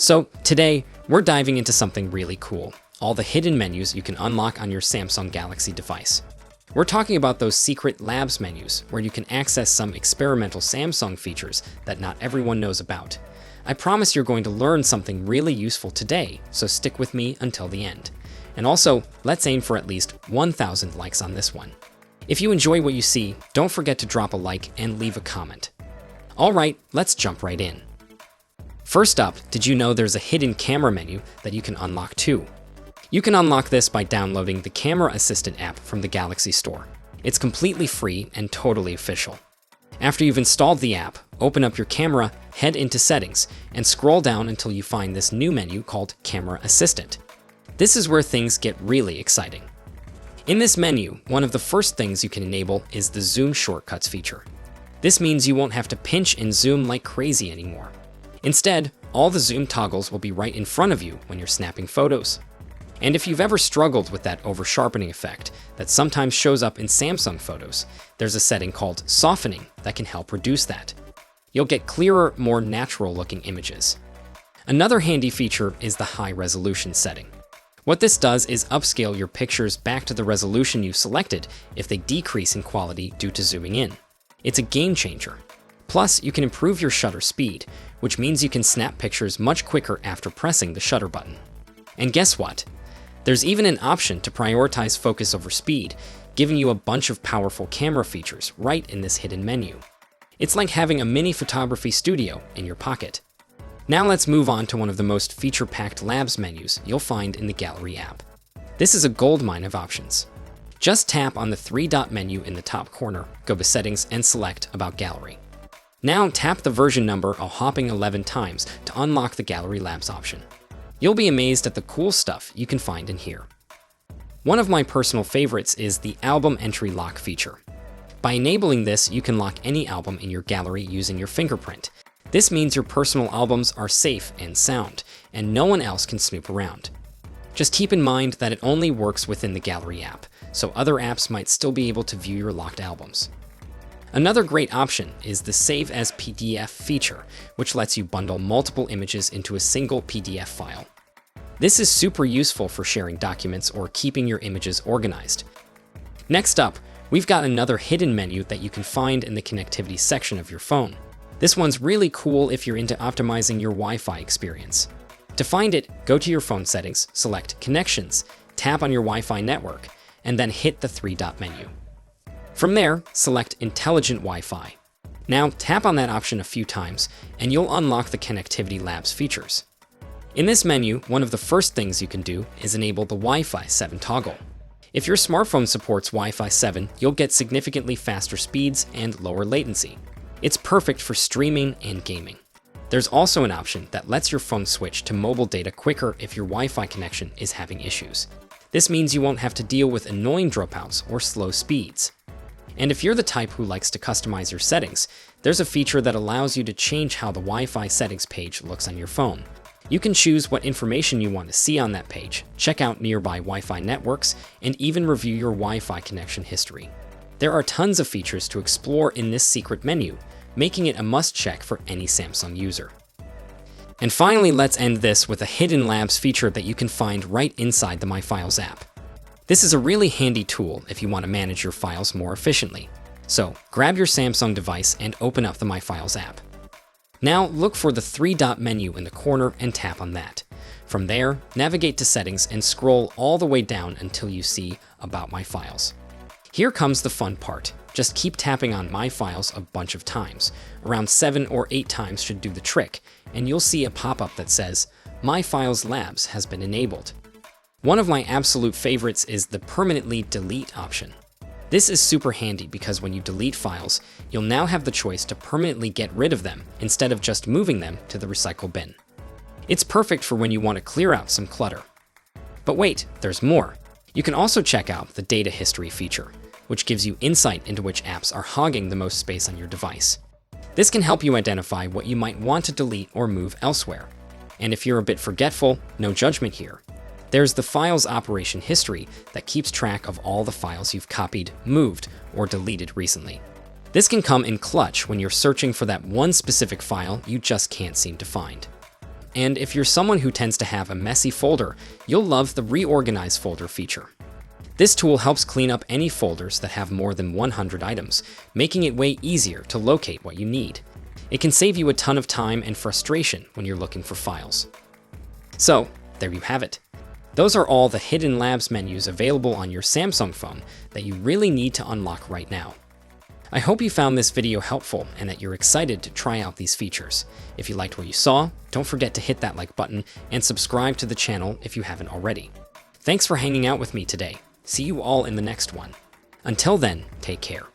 So today, we're diving into something really cool, all the hidden menus you can unlock on your Samsung Galaxy device. We're talking about those secret labs menus, where you can access some experimental Samsung features that not everyone knows about. I promise you're going to learn something really useful today, so stick with me until the end. And also, let's aim for at least 1,000 likes on this one. If you enjoy what you see, don't forget to drop a like and leave a comment. Alright, let's jump right in. First up, did you know there's a hidden camera menu that you can unlock too? You can unlock this by downloading the Camera Assistant app from the Galaxy Store. It's completely free and totally official. After you've installed the app, open up your camera, head into Settings, and scroll down until you find this new menu called Camera Assistant. This is where things get really exciting. In this menu, one of the first things you can enable is the Zoom Shortcuts feature. This means you won't have to pinch and zoom like crazy anymore. Instead, all the zoom toggles will be right in front of you when you're snapping photos. And if you've ever struggled with that over-sharpening effect that sometimes shows up in Samsung photos, there's a setting called Softening that can help reduce that. You'll get clearer, more natural-looking images. Another handy feature is the High Resolution setting. What this does is upscale your pictures back to the resolution you've selected if they decrease in quality due to zooming in. It's a game changer. Plus, you can improve your shutter speed, which means you can snap pictures much quicker after pressing the shutter button. And guess what? There's even an option to prioritize focus over speed, giving you a bunch of powerful camera features right in this hidden menu. It's like having a mini photography studio in your pocket. Now let's move on to one of the most feature-packed labs menus you'll find in the Gallery app. This is a goldmine of options. Just tap on the three-dot menu in the top corner, go to Settings, and select About Gallery. Now tap the version number a whopping 11 times to unlock the Gallery Labs option. You'll be amazed at the cool stuff you can find in here. One of my personal favorites is the Album Entry Lock feature. By enabling this, you can lock any album in your gallery using your fingerprint. This means your personal albums are safe and sound, and no one else can snoop around. Just keep in mind that it only works within the Gallery app, so other apps might still be able to view your locked albums. Another great option is the Save as PDF feature, which lets you bundle multiple images into a single PDF file. This is super useful for sharing documents or keeping your images organized. Next up, we've got another hidden menu that you can find in the connectivity section of your phone. This one's really cool if you're into optimizing your Wi-Fi experience. To find it, go to your phone settings, select Connections, tap on your Wi-Fi network, and then hit the three-dot menu. From there, select Intelligent Wi-Fi. Now tap on that option a few times, and you'll unlock the Connectivity Labs features. In this menu, one of the first things you can do is enable the Wi-Fi 7 toggle. If your smartphone supports Wi-Fi 7, you'll get significantly faster speeds and lower latency. It's perfect for streaming and gaming. There's also an option that lets your phone switch to mobile data quicker if your Wi-Fi connection is having issues. This means you won't have to deal with annoying dropouts or slow speeds. And if you're the type who likes to customize your settings, there's a feature that allows you to change how the Wi-Fi settings page looks on your phone. You can choose what information you want to see on that page, check out nearby Wi-Fi networks, and even review your Wi-Fi connection history. There are tons of features to explore in this secret menu, making it a must-check for any Samsung user. And finally, let's end this with a hidden labs feature that you can find right inside the My Files app. This is a really handy tool if you want to manage your files more efficiently. So grab your Samsung device and open up the My Files app. Now look for the three-dot menu in the corner and tap on that. From there, navigate to Settings and scroll all the way down until you see About My Files. Here comes the fun part. Just keep tapping on My Files a bunch of times. Around 7 or 8 times should do the trick, and you'll see a pop-up that says, My Files Labs has been enabled. One of my absolute favorites is the Permanently Delete option. This is super handy because when you delete files, you'll now have the choice to permanently get rid of them instead of just moving them to the recycle bin. It's perfect for when you want to clear out some clutter. But wait, there's more. You can also check out the Data History feature, which gives you insight into which apps are hogging the most space on your device. This can help you identify what you might want to delete or move elsewhere. And if you're a bit forgetful, no judgment here. There's the Files Operation History that keeps track of all the files you've copied, moved, or deleted recently. This can come in clutch when you're searching for that one specific file you just can't seem to find. And if you're someone who tends to have a messy folder, you'll love the Reorganize folder feature. This tool helps clean up any folders that have more than 100 items, making it way easier to locate what you need. It can save you a ton of time and frustration when you're looking for files. So, there you have it. Those are all the hidden labs menus available on your Samsung phone that you really need to unlock right now. I hope you found this video helpful and that you're excited to try out these features. If you liked what you saw, don't forget to hit that like button and subscribe to the channel if you haven't already. Thanks for hanging out with me today. See you all in the next one. Until then, take care.